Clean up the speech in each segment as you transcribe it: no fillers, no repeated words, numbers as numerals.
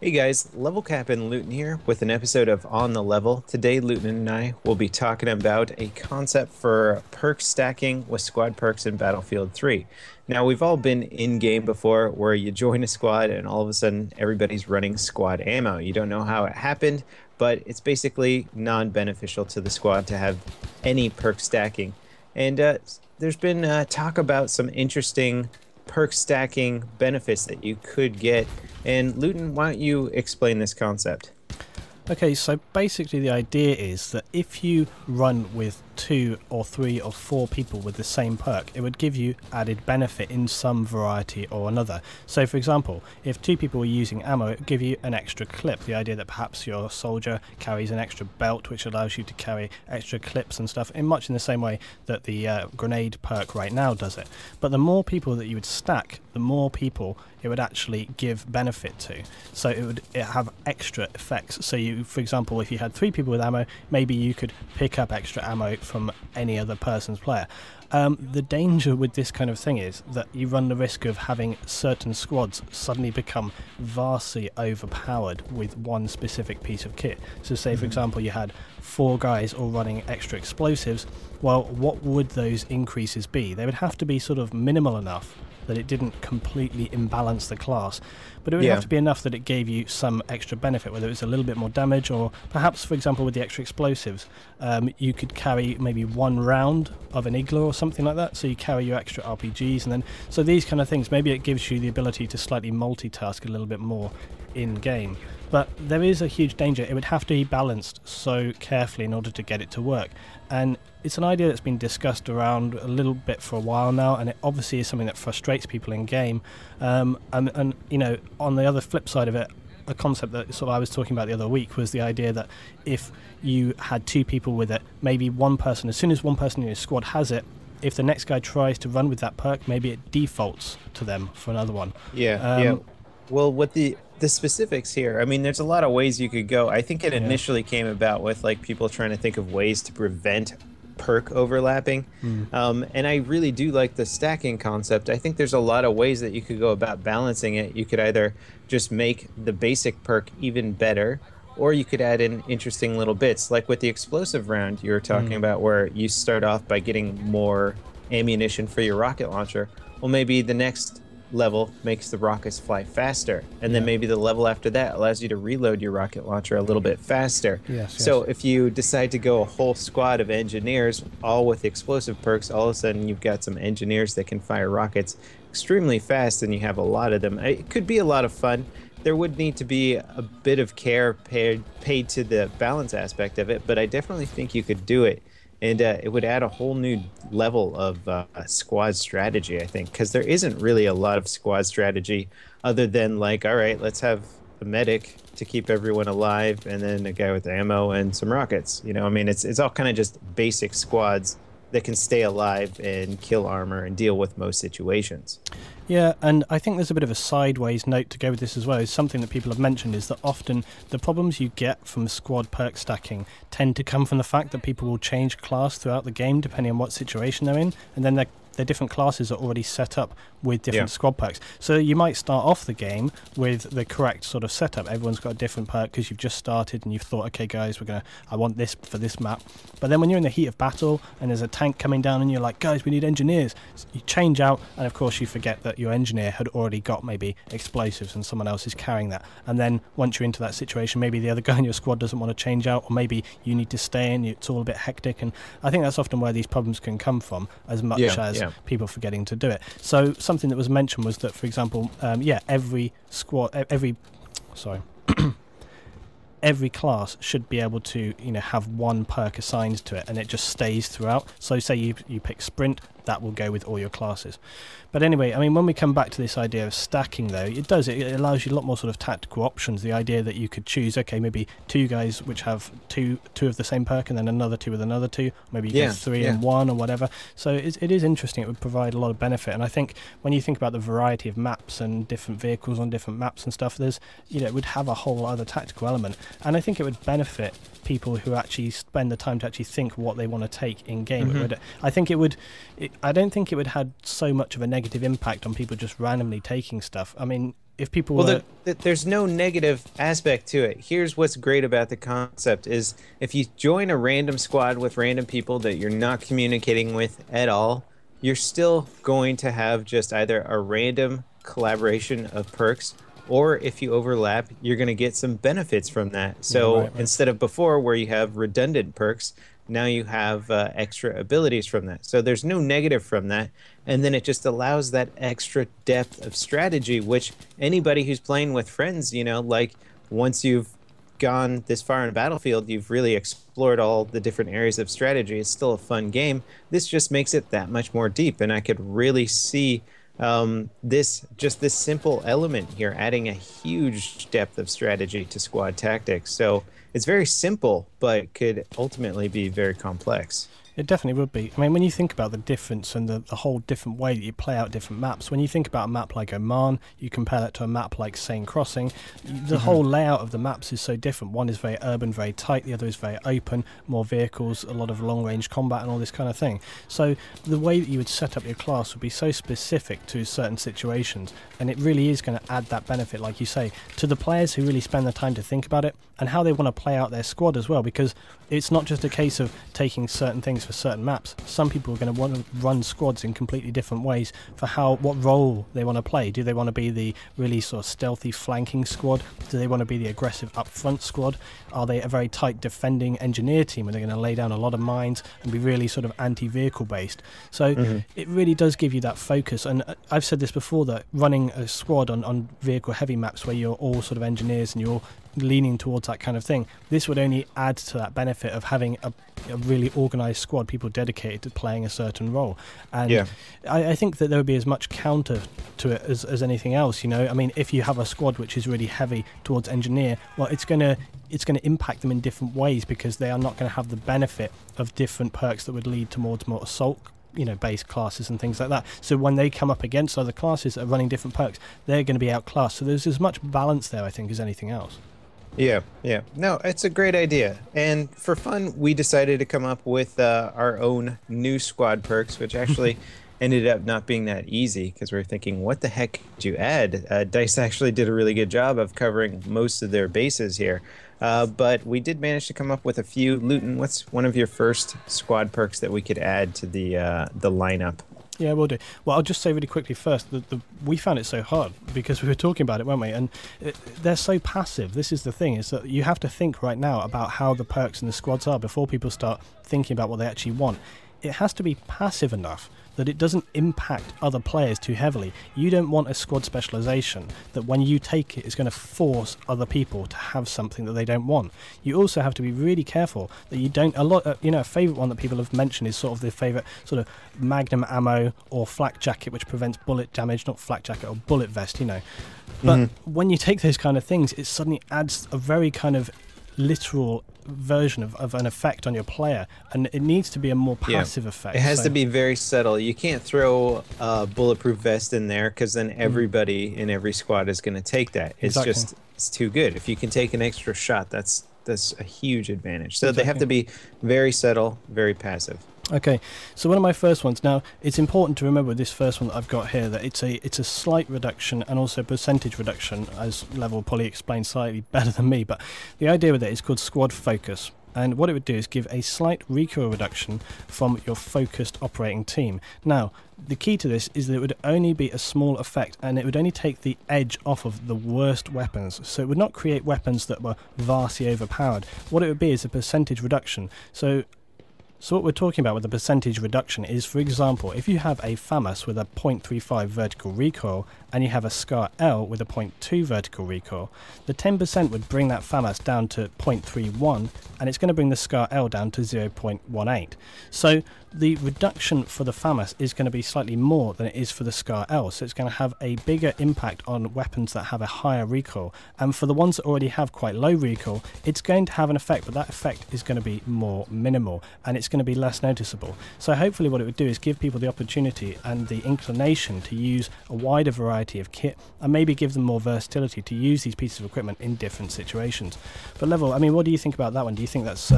Hey guys, LevelCap and Luton here with an episode of On the Level. Today, Luton and I will be talking about a concept for perk stacking with squad perks in Battlefield 3. Now, we've all been in game before where you join a squad and all of a sudden everybody's running squad ammo. You don't know how it happened, but it's basically non-beneficial to the squad to have any perk stacking. And there's been talk about some interesting perk stacking benefits that you could get. And Luton, why don't you explain this concept? Okay, so basically the idea is that if you run with 2 or 3 or 4 people with the same perk, it would give you added benefit in some variety or another. So for example, if 2 people were using ammo, it would give you an extra clip. The idea that perhaps your soldier carries an extra belt which allows you to carry extra clips and stuff, in much in the same way that the grenade perk right now does it. But the more people that you would stack, the more people it would actually give benefit to. So it would have extra effects. So you, for example, if you had 3 people with ammo, maybe you could pick up extra ammo from any other person's player. The danger with this kind of thing is that you run the risk of having certain squads suddenly become vastly overpowered with one specific piece of kit. So say, for example, you had 4 guys all running extra explosives. Well, what would those increases be? They would have to be sort of minimal enough that it didn't completely imbalance the class, but it would have to be enough that it gave you some extra benefit, whether it was a little bit more damage, or perhaps, for example, with the extra explosives, you could carry maybe 1 round of an igloo or something like that, so you carry your extra RPGs, and then so these kind of things, maybe it gives you the ability to slightly multitask a little bit more in game. But there is a huge danger. It would have to be balanced so carefully in order to get it to work. And it's an idea that's been discussed around a little bit for a while now, and it obviously is something that frustrates people in game. And you know, on the other flip side of it, a concept that sort of I was talking about the other week was the idea that if you had 2 people with it, maybe one person, as soon as one person in your squad has it, if the next guy tries to run with that perk, maybe it defaults to them for another one. Yeah. Well, with the specifics here, I mean, there's a lot of ways you could go. I think it Yeah. initially came about with like people trying to think of ways to prevent perk overlapping. And I really do like the stacking concept. I think there's a lot of ways that you could go about balancing it. You could either just make the basic perk even better, or you could add in interesting little bits, like with the explosive round you were talking about, where you start off by getting more ammunition for your rocket launcher. Well, maybe the next level makes the rockets fly faster, and then maybe the level after that allows you to reload your rocket launcher a little bit faster. So if you decide to go a whole squad of engineers all with explosive perks, all of a sudden you've got some engineers that can fire rockets extremely fast, and you have a lot of them. It could be a lot of fun. There would need to be a bit of care paid to the balance aspect of it, but I definitely think you could do it. And it would add a whole new level of squad strategy, I think, because there isn't really a lot of squad strategy other than like, all right, let's have a medic to keep everyone alive, and then a guy with ammo and some rockets. You know, I mean, it's all kind of just basic squads that can stay alive and kill armor and deal with most situations. Yeah, and I think there's a bit of a sideways note to go with this as well. Is something that people have mentioned is that often the problems you get from squad perk stacking tend to come from the fact that people will change class throughout the game depending on what situation they're in, and then their different classes are already set up with different squad perks. So you might start off the game with the correct sort of setup. Everyone's got a different perk because you've just started and you've thought, okay guys, I want this for this map. But then when you're in the heat of battle and there's a tank coming down and you're like, guys, we need engineers. So you change out, and of course you forget that your engineer had already got maybe explosives and someone else is carrying that. And then once you're into that situation, maybe the other guy in your squad doesn't want to change out, or maybe you need to stay in, it's all a bit hectic. And I think that's often where these problems can come from, as much as people forgetting to do it. So something that was mentioned was that, for example, every squad, every class should be able to, you know, have 1 perk assigned to it, and it just stays throughout. So say you pick sprint, that will go with all your classes. But anyway, I mean, when we come back to this idea of stacking, though, it allows you a lot more sort of tactical options. The idea that you could choose, okay, maybe 2 guys which have two of the same perk, and then another 2 with another 2. Maybe you get 3 and 1 or whatever. So it is interesting. It would provide a lot of benefit. And I think when you think about the variety of maps and different vehicles on different maps and stuff, there's, you know, it would have a whole other tactical element. And I think it would benefit people who actually spend the time to actually think what they want to take in game. I think it would. I don't think it would have so much of a negative impact on people just randomly taking stuff. I mean, if people were... there's no negative aspect to it. Here's what's great about the concept is if you join a random squad with random people that you're not communicating with at all, you're still going to have just either a random collaboration of perks, or if you overlap, you're going to get some benefits from that. So right. instead of before where you have redundant perks, now you have extra abilities from that. So there's no negative from that. And then it just allows that extra depth of strategy, which anybody who's playing with friends, you know, like once you've gone this far in a battlefield, you've really explored all the different areas of strategy. It's still a fun game. This just makes it that much more deep. And I could really see this simple element here adding a huge depth of strategy to squad tactics. So it's very simple, but could ultimately be very complex. It definitely would be. I mean, when you think about the difference and the whole different way that you play out different maps, when you think about a map like Oman, you compare that to a map like Seine Crossing, the whole layout of the maps is so different. One is very urban, very tight, the other is very open, more vehicles, a lot of long-range combat and all this kind of thing. So the way that you would set up your class would be so specific to certain situations, and it really is going to add that benefit, like you say, to the players who really spend the time to think about it and how they want to play out their squad as well, because it's not just a case of taking certain things for certain maps. Some people are going to want to run squads in completely different ways for what role they want to play. Do they want to be the really sort of stealthy flanking squad? Do they want to be the aggressive upfront squad? Are they a very tight defending engineer team where they're going to lay down a lot of mines and be really sort of anti-vehicle based? So it really does give you that focus. And I've said this before, that running a squad on vehicle heavy maps where you're all sort of engineers and you're all leaning towards that kind of thing, this would only add to that benefit of having a really organised squad, people dedicated to playing a certain role. And I think that there would be as much counter to it as anything else, you know. I mean, if you have a squad which is really heavy towards engineer, well, it's going to impact them in different ways, because they are not going to have the benefit of different perks that would lead towards more assault, you know, base classes and things like that. So when they come up against other classes that are running different perks, they're going to be outclassed. So there's as much balance there, I think, as anything else. Yeah. No, it's a great idea. And for fun, we decided to come up with our own new squad perks, which actually ended up not being that easy, because we were thinking, what the heck could you add? DICE actually did a really good job of covering most of their bases here. But we did manage to come up with a few. Luton, what's one of your first squad perks that we could add to the lineup? Yeah, we'll do. Well, I'll just say really quickly first that we found it so hard because we were talking about it, weren't we? And they're so passive. This is the thing, is that you have to think right now about how the perks and the squads are before people start thinking about what they actually want. It has to be passive enough that it doesn't impact other players too heavily. You don't want a squad specialization that when you take it is going to force other people to have something that they don't want. You also have to be really careful that you don't, a favorite one that people have mentioned is sort of the favorite sort of magnum ammo or flak jacket, which prevents bullet damage, not flak jacket, or bullet vest, you know. But when you take those kind of things, it suddenly adds a very kind of literal version of an effect on your player, and it needs to be a more passive effect. It has to be very subtle. You can't throw a bulletproof vest in there, because then everybody in every squad is going to take that. It's too good. If you can take an extra shot, that's a huge advantage. So they have to be very subtle, very passive. Okay, so one of my first ones. Now, it's important to remember with this first one that I've got here that it's a slight reduction and also percentage reduction, as Level probably explained slightly better than me, but the idea with it is called Squad Focus. And what it would do is give a slight recoil reduction from your focused operating team. Now, the key to this is that it would only be a small effect, and it would only take the edge off of the worst weapons. So it would not create weapons that were vastly overpowered. What it would be is a percentage reduction. So what we're talking about with the percentage reduction is, for example, if you have a FAMAS with a 0.35 vertical recoil and you have a SCAR L with a 0.2 vertical recoil, the 10% would bring that FAMAS down to 0.31, and it's going to bring the SCAR L down to 0.18. So the reduction for the FAMAS is going to be slightly more than it is for the SCAR L, so it's going to have a bigger impact on weapons that have a higher recoil. And for the ones that already have quite low recoil, it's going to have an effect, but that effect is going to be more minimal, and it's going to be less noticeable. So hopefully what it would do is give people the opportunity and the inclination to use a wider variety of kit, and maybe give them more versatility to use these pieces of equipment in different situations. But Level, I mean, what do you think about that one? Do you think that's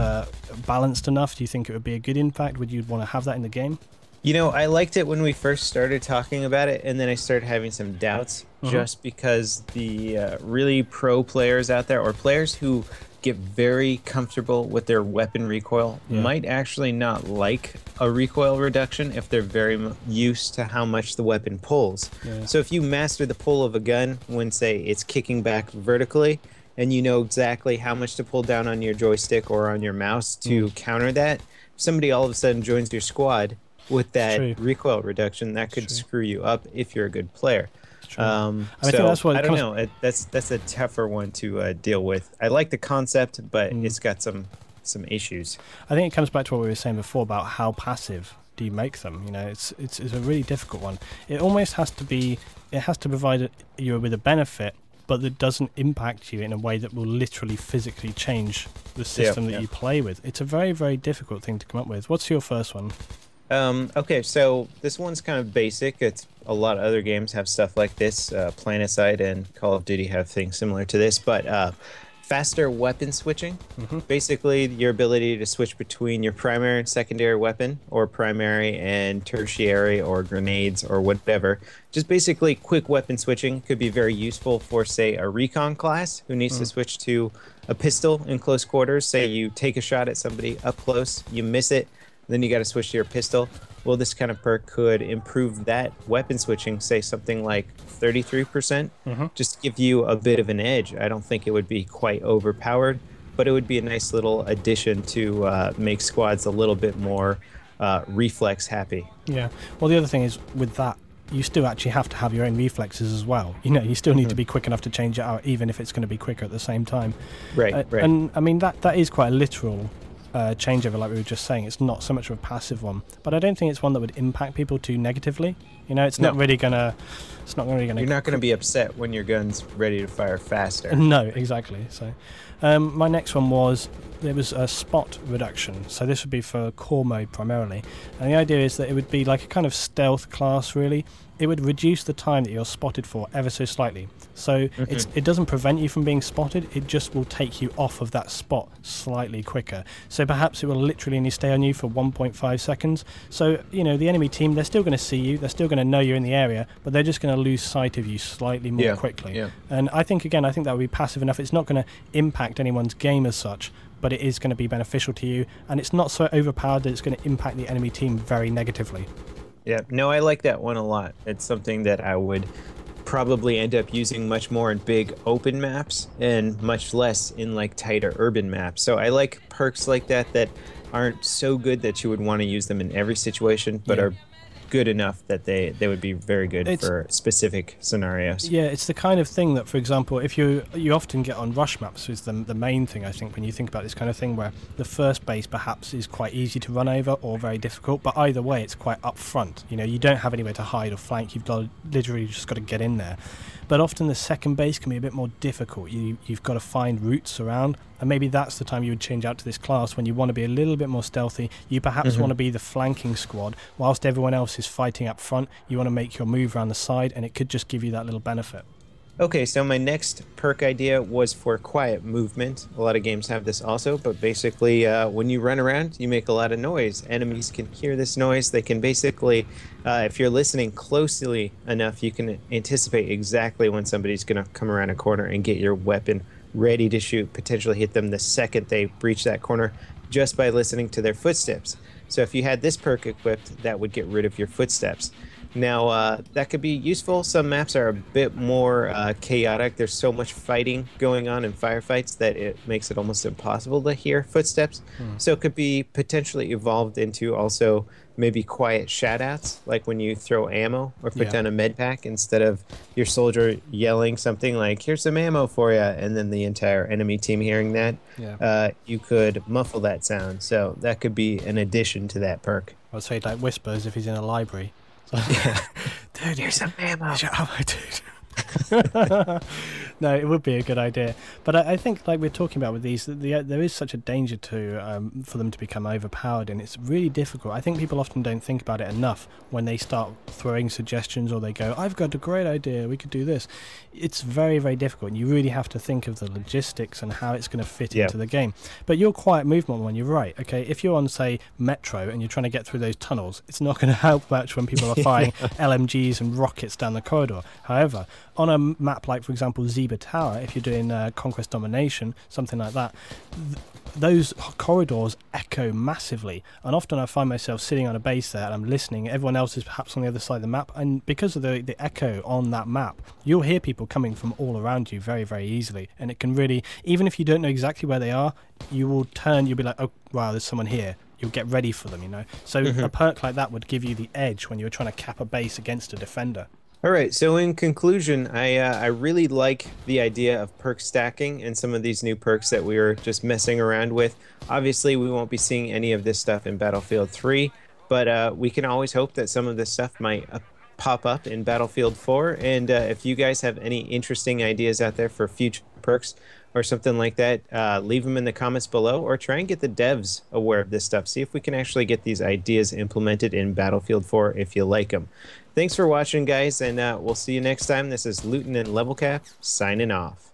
balanced enough? Do you think it would be a good impact? Would you want to have that in the game? You know, I liked it when we first started talking about it, and then I started having some doubts Hmm. just because the really pro players out there, or players who get very comfortable with their weapon recoil, Yeah. might actually not like a recoil reduction if they're very used to how much the weapon pulls. Yeah. So if you master the pull of a gun when, say, it's kicking back vertically, and you know exactly how much to pull down on your joystick or on your mouse Mm. to counter that, if somebody all of a sudden joins your squad with It's that true. recoil reduction, that It's could true. screw you up if you're a good player. It's true. And I think So that's what I it don't comes. know. That's a tougher one to deal with. I like the concept, but Mm. it's got some issues. I think it comes back to what we were saying before about how passive do you make them. You know, it's a really difficult one. It almost has to be. It has to provide you with a benefit, but that doesn't impact you in a way that will literally physically change the system that you play with. It's a very, very difficult thing to come up with. What's your first one? Okay, so this one's kind of basic. It's a lot of other games have stuff like this. PlanetSide and Call of Duty have things similar to this, but faster weapon switching. Hmm. Basically, your ability to switch between your primary and secondary weapon, or primary and tertiary, or grenades, or whatever. Just basically quick weapon switching could be very useful for, say, a recon class who needs to switch to a pistol in close quarters. Say you take a shot at somebody up close, you miss it, then you got to switch to your pistol. Well, this kind of perk could improve that weapon switching, say something like 33%, Hmm. just to give you a bit of an edge. I don't think it would be quite overpowered, but it would be a nice little addition to make squads a little bit more reflex happy. Yeah. Well, the other thing is with that, you still actually have to have your own reflexes as well. You know, you still need to be quick enough to change it out, even if it's going to be quicker at the same time. Right, right. And I mean that is quite a literal changeover, like we were just saying. It's not so much of a passive one, but I don't think it's one that would impact people too negatively. You know, it's not really gonna. It's not really gonna. You're not going to be upset when your gun's ready to fire faster. No, exactly. So, my next one was there was a spot reduction. So this would be for core mode primarily, and the idea is that it would be like a kind of stealth class. Really, it would reduce the time that you're spotted for ever so slightly. So it doesn't prevent you from being spotted. It just will take you off of that spot slightly quicker. So perhaps it will literally only stay on you for 1.5 seconds. So you know the enemy team, they're still going to see you. They're still going to know you're in the area, but they're just going to lose sight of you slightly more quickly. Yeah. And I think that would be passive enough. It's not going to impact anyone's game as such, but it is going to be beneficial to you, and it's not so overpowered that it's going to impact the enemy team very negatively. Yeah, no, I like that one a lot. It's something that I would probably end up using much more in big open maps and much less in like tighter urban maps. So I like perks like that aren't so good that you would want to use them in every situation, but are good enough that they would be very good for specific scenarios. Yeah, it's the kind of thing that, for example, if you often get on rush maps is the main thing, I think, when you think about this kind of thing, where the first base perhaps is quite easy to run over or very difficult, but either way it's quite upfront. You know, you don't have anywhere to hide or flank. You've got literally just got to get in there. But often the second base can be a bit more difficult. You've got to find routes around, and maybe that's the time you would change out to this class when you want to be a little bit more stealthy. You perhaps want to be the flanking squad, whilst everyone else is fighting up front. You want to make your move around the side, and it could just give you that little benefit. Okay, so my next perk idea was for quiet movement. A lot of games have this also, but basically when you run around, you make a lot of noise. Enemies can hear this noise. They can basically, if you're listening closely enough, you can anticipate exactly when somebody's going to come around a corner and get your weapon ready to shoot, potentially hit them the second they breach that corner just by listening to their footsteps. So if you had this perk equipped, that would get rid of your footsteps. Now, that could be useful. Some maps are a bit more chaotic. There's so much fighting going on in firefights that it makes it almost impossible to hear footsteps. So it could be potentially evolved into also maybe quiet shoutouts, like when you throw ammo or put down a med pack, instead of your soldier yelling something like, here's some ammo for you, and then the entire enemy team hearing that. You could muffle that sound. So that could be an addition to that perk. I'd say like whispers if he's in a library. Dude, Here's some ammo. Dude. No, it would be a good idea, but I think, like we're talking about with these, there is such a danger to for them to become overpowered, and it's really difficult. I think people often don't think about it enough when they start throwing suggestions, or they go, "I've got a great idea, we could do this." It's very, very difficult, and you really have to think of the logistics and how it's going to fit into the game. But your quiet movement one, you're right. Okay, if you're on, say, Metro and you're trying to get through those tunnels, it's not going to help much when people are firing LMGs and rockets down the corridor. However, on a map like, for example, Zebra Tower, if you're doing Conquest Domination, something like that, those corridors echo massively, and often I find myself sitting on a base there and I'm listening. Everyone else is perhaps on the other side of the map, and because of the echo on that map, you'll hear people coming from all around you very, very easily, and it can really, even if you don't know exactly where they are, you'll be like, oh wow, there's someone here. You'll get ready for them, you know. So a perk like that would give you the edge when you're trying to cap a base against a defender. All right, so in conclusion, I really like the idea of perk stacking and some of these new perks that we were just messing around with. Obviously, we won't be seeing any of this stuff in Battlefield 3, but we can always hope that some of this stuff might pop up in Battlefield 4. And if you guys have any interesting ideas out there for future perks or something like that, leave them in the comments below, or try and get the devs aware of this stuff. See if we can actually get these ideas implemented in Battlefield 4 if you like them. Thanks for watching, guys, and we'll see you next time. This is Luton and LevelCap signing off.